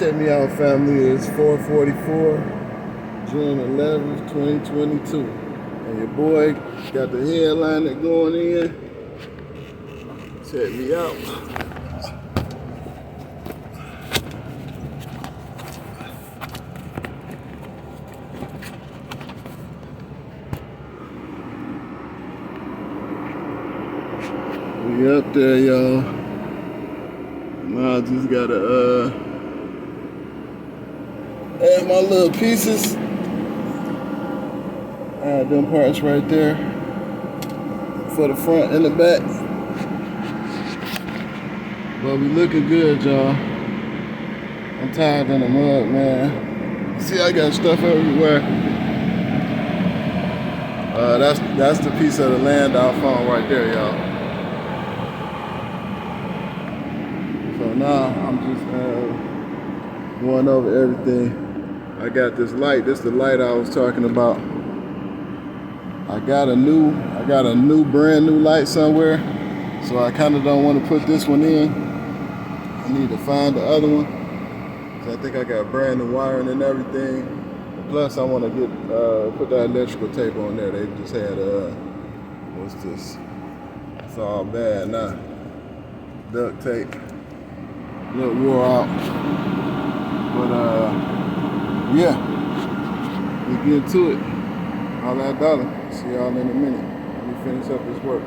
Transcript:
Check me out, family. It's 4:44, June 11th, 2022. And your boy got the headliner going in. Check me out. We up there, y'all. Now I just gotta add my little pieces. Add them parts right there for the front and the back. But we looking good, y'all. I'm tired in the mud, man. See, I got stuff everywhere. That's the piece of the land I found right there, y'all. So now I'm just going over everything. I got this light. This is the light I was talking about. I got a brand new light somewhere. So I kind of don't want to put this one in. I need to find the other one. So I think I got brand new wiring and everything. Plus I want to put that electrical tape on there. They just had what's this? It's all bad now. Duct tape. Look wore out. But yeah. We get to it. All that dollar. See y'all in a minute. Let me finish up this work.